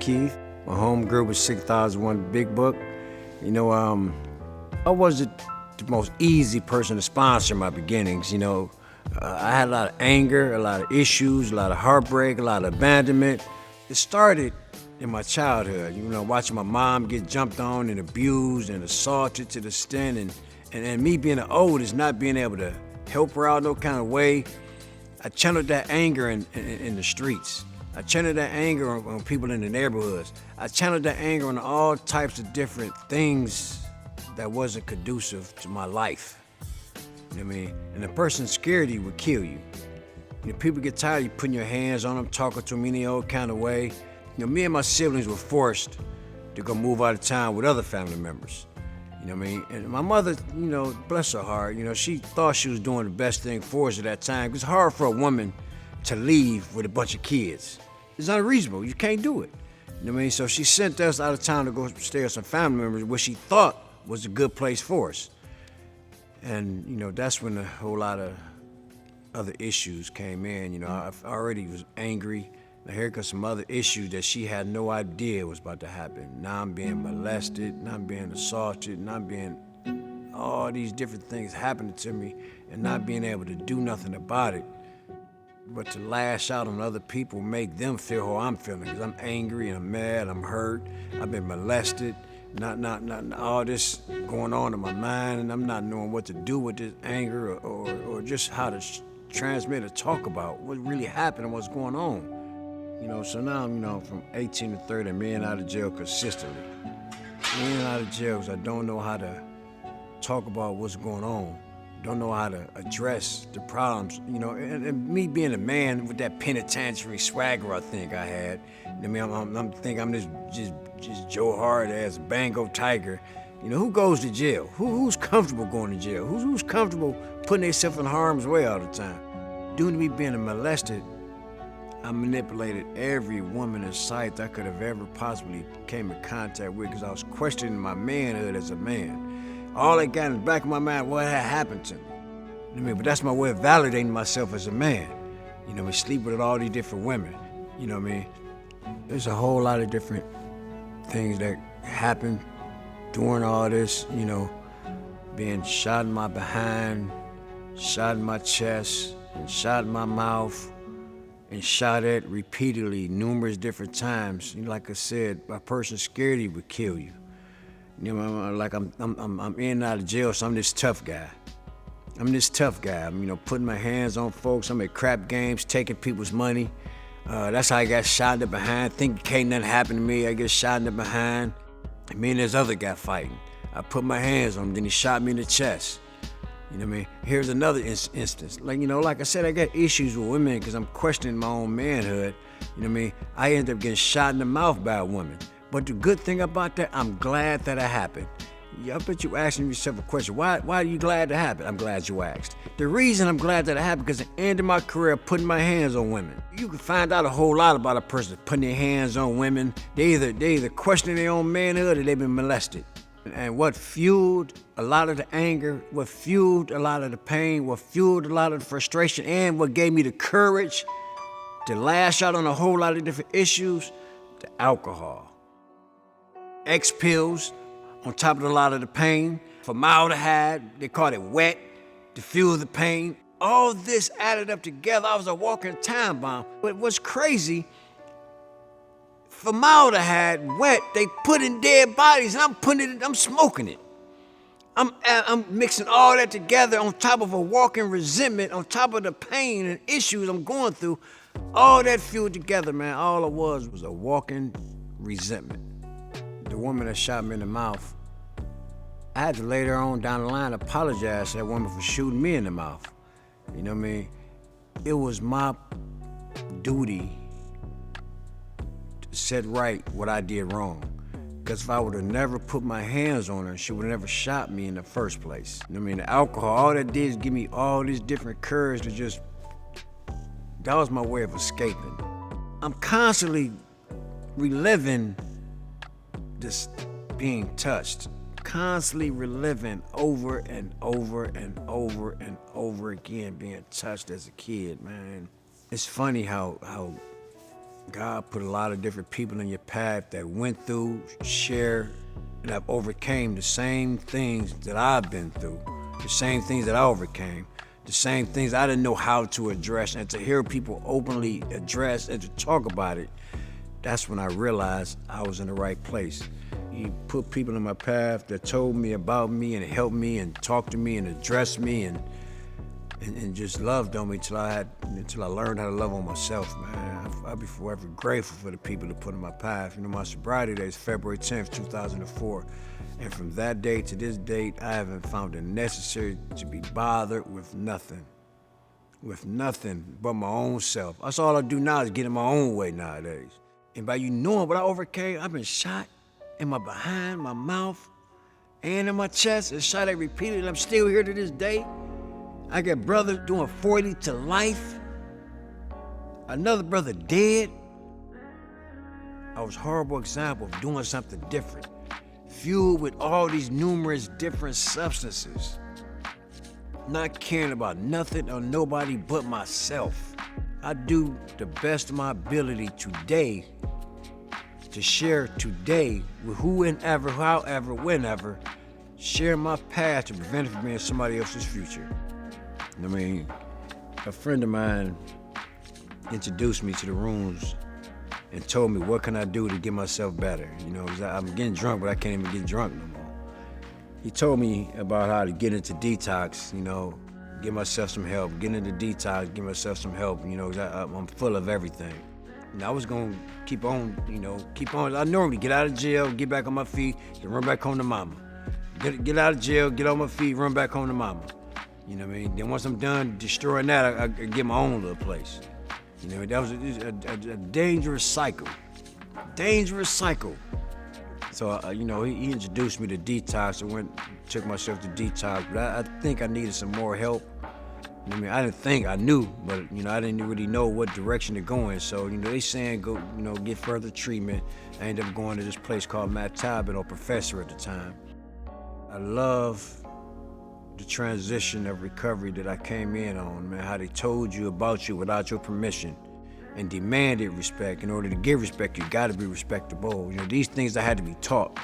Keith. My home group was 6001 Big Book. You know, I wasn't the most easy person to sponsor in my beginnings, you know. I had a lot of anger, a lot of issues, a lot of heartbreak, a lot of abandonment. It started in my childhood, you know, watching my mom get jumped on and abused and assaulted to the extent, and me being the oldest, not being able to help her out no kind of way. I channeled that anger in the streets. I channeled that anger on people in the neighborhoods. I channeled that anger on all types of different things that wasn't conducive to my life. You know what I mean? And a person's security would kill you. You know, people get tired of you putting your hands on them, talking to them any old kind of way. You know, me and my siblings were forced to go move out of town with other family members. You know what I mean? And my mother, you know, bless her heart, you know, she thought she was doing the best thing for us at that time. It's hard for a woman to leave with a bunch of kids. It's unreasonable. You can't do it. You know what I mean? So she sent us out of town to go stay with some family members, which she thought was a good place for us. And, you know, that's when a whole lot of other issues came in. You know, I already was angry. Now here comes some other issues that she had no idea was about to happen. Now I'm being molested, now I'm being assaulted, now I'm being, all these different things happening to me and not being able to do nothing about it. But to lash out on other people, make them feel how I'm feeling, because I'm angry and I'm mad, I'm hurt, I've been molested, not all this going on in my mind, and I'm not knowing what to do with this anger or just how to transmit or talk about what really happened and what's going on. You know, so now I'm, you know, from 18 to 30, I'm in and out of jail consistently. In and out of jail because I don't know how to talk about what's going on. Don't know how to address the problems, you know, and me being a man with that penitentiary swagger I think I had. I mean, I'm thinking I'm this just Joe Hard-ass Bango Tiger. You know, who goes to jail? Who's comfortable going to jail? Who's comfortable putting themselves in harm's way all the time? Due to me being molested, I manipulated every woman in sight I could have ever possibly came in contact with because I was questioning my manhood as a man. All I got in the back of my mind, what had happened to me? You know what I mean? But that's my way of validating myself as a man. You know, we sleep with all these different women. You know what I mean? There's a whole lot of different things that happened during all this, you know, being shot in my behind, shot in my chest, and shot in my mouth, and shot at repeatedly, numerous different times. You know, like I said, a person's security would kill you. You know, like I'm in and out of jail, so I'm this tough guy. I'm this tough guy. I'm, you know, putting my hands on folks. I'm at crap games, taking people's money. That's how I got shot in the behind. Thinking can't nothing happen to me, I get shot in the behind. And me and this other guy fighting. I put my hands on him, then he shot me in the chest. You know what I mean? Here's another instance. Like, you know, like I said, I got issues with women because I'm questioning my own manhood. You know what I mean? I ended up getting shot in the mouth by a woman. But the good thing about that, I'm glad that it happened. Yeah, I bet you asking yourself a question. Why are you glad it happened? I'm glad you asked. The reason I'm glad that it happened because at the end of my career, putting my hands on women. You can find out a whole lot about a person putting their hands on women. They either questioning their own manhood or they've been molested. And what fueled a lot of the anger, what fueled a lot of the pain, what fueled a lot of the frustration, and what gave me the courage to lash out on a whole lot of different issues, the alcohol. X pills on top of a lot of the pain, formaldehyde, they call it wet, to fuel the pain. All this added up together, I was a walking time bomb. But what's crazy, formaldehyde, wet, they put in dead bodies, and I'm smoking it. I'm mixing all that together on top of a walking resentment, on top of the pain and issues I'm going through. All that fueled together, man, all it was a walking resentment. The woman that shot me in the mouth, I had to later on down the line apologize to that woman for shooting me in the mouth. You know what I mean? It was my duty to set right what I did wrong. Because if I would have never put my hands on her, she would have never shot me in the first place. You know what I mean? The alcohol, all that did is give me all these different courage to just, that was my way of escaping. I'm constantly reliving this being touched, constantly reliving over and over and over and over again being touched as a kid, man. It's funny how God put a lot of different people in your path that went through, shared, and have overcame the same things that I've been through, the same things that I overcame, the same things I didn't know how to address. And to hear people openly address and to talk about it, that's when I realized I was in the right place. He put people in my path that told me about me and helped me and talked to me and addressed me and just loved on me until I learned how to love on myself, man. I'll be forever grateful for the people that put in my path. You know, my sobriety date is February 10th, 2004. And from that day to this date, I haven't found it necessary to be bothered with nothing but my own self. That's all I do now is get in my own way nowadays. And by you knowing what I overcame, I've been shot in my behind, my mouth, and in my chest. And shot at repeatedly, and I'm still here to this day. I got brothers doing 40 to life. Another brother dead. I was a horrible example of doing something different, fueled with all these numerous different substances, not caring about nothing or nobody but myself. I do the best of my ability today to share today with whoever, however, whenever, share my past to prevent it from being somebody else's future. I mean, a friend of mine introduced me to the rooms and told me what can I do to get myself better. You know, I'm getting drunk, but I can't even get drunk no more. He told me about how to get into detox, you know, give myself some help, get into detox, give myself some help, you know, 'cause I'm full of everything. And I was gonna keep on. I normally get out of jail, get back on my feet, and run back home to mama. Get out of jail, get on my feet, run back home to mama. You know what I mean? Then once I'm done destroying that, I get my own little place. You know, that was a dangerous cycle. Dangerous cycle. So, you know, he introduced me to detox. I took myself to detox, but I think I needed some more help. You know what I mean? I didn't think, I knew, but, you know, I didn't really know what direction to go in. So, you know, they saying go, you know, get further treatment. I ended up going to this place called Matt Talbot, or Professor at the time. I love the transition of recovery that I came in on, man, how they told you about you without your permission and demanded respect. In order to give respect, you gotta be respectable. You know, these things I had to be taught.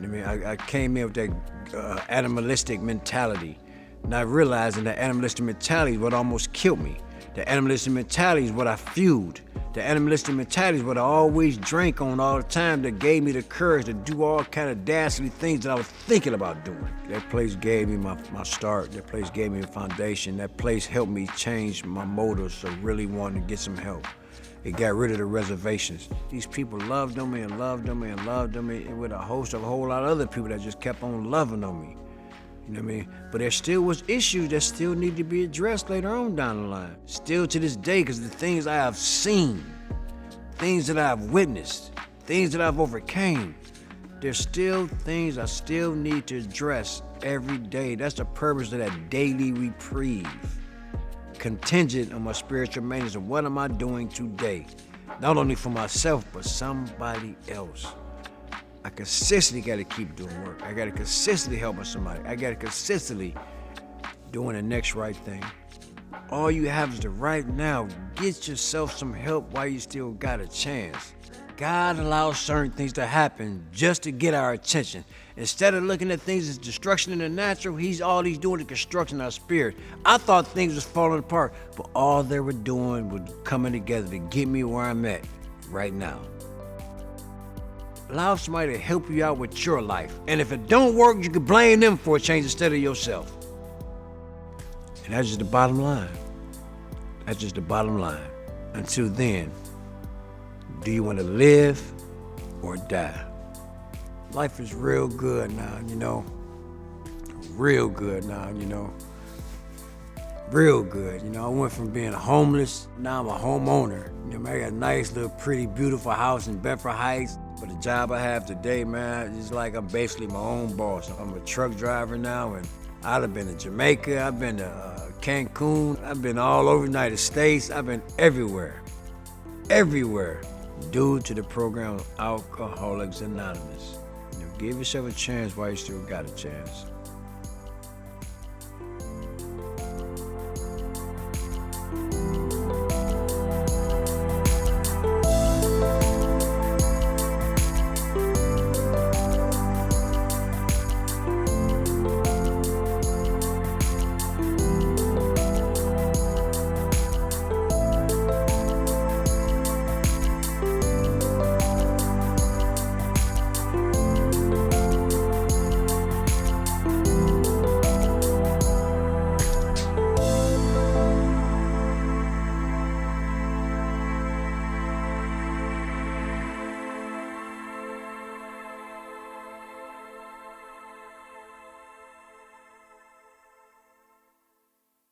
You know what I mean? I came in with that animalistic mentality, not realizing that animalistic mentality is what almost killed me. The animalistic mentality is what I fueled. The animalistic mentality is what I always drank on all the time that gave me the courage to do all kind of dastardly things that I was thinking about doing. That place gave me my start. That place gave me a foundation. That place helped me change my motives of really wanting to get some help. It got rid of the reservations. These people loved on me and loved on me and loved on me, and with a whole lot of other people that just kept on loving on me. You know what I mean? But there still was issues that still need to be addressed later on down the line. Still to this day, because the things I have seen, things that I've witnessed, things that I've overcame, there's still things I still need to address every day. That's the purpose of that daily reprieve. Contingent on my spiritual maintenance of what am I doing today? Not only for myself, but somebody else. I consistently got to keep doing work. I got to consistently helping somebody. I got to consistently doing the next right thing. All you have is the right now. Get yourself some help while you still got a chance. God allows certain things to happen just to get our attention. Instead of looking at things as destruction in the natural, all he's doing is construction in our spirit. I thought things was falling apart, but all they were doing was coming together to get me where I'm at right now. Allow somebody to help you out with your life. And if it don't work, you can blame them for a change instead of yourself. And that's just the bottom line. That's just the bottom line. Until then, do you want to live or die? Life is real good now, you know. Real good now, you know. Real good, you know. I went from being homeless, now I'm a homeowner. You know, I got a nice little pretty beautiful house in Bedford Heights. But the job I have today, man, it's like I'm basically my own boss. I'm a truck driver now, and I've been to Jamaica, I've been to Cancun, I've been all over the United States, I've been everywhere, due to the program of Alcoholics Anonymous. You know, give yourself a chance while you still got a chance.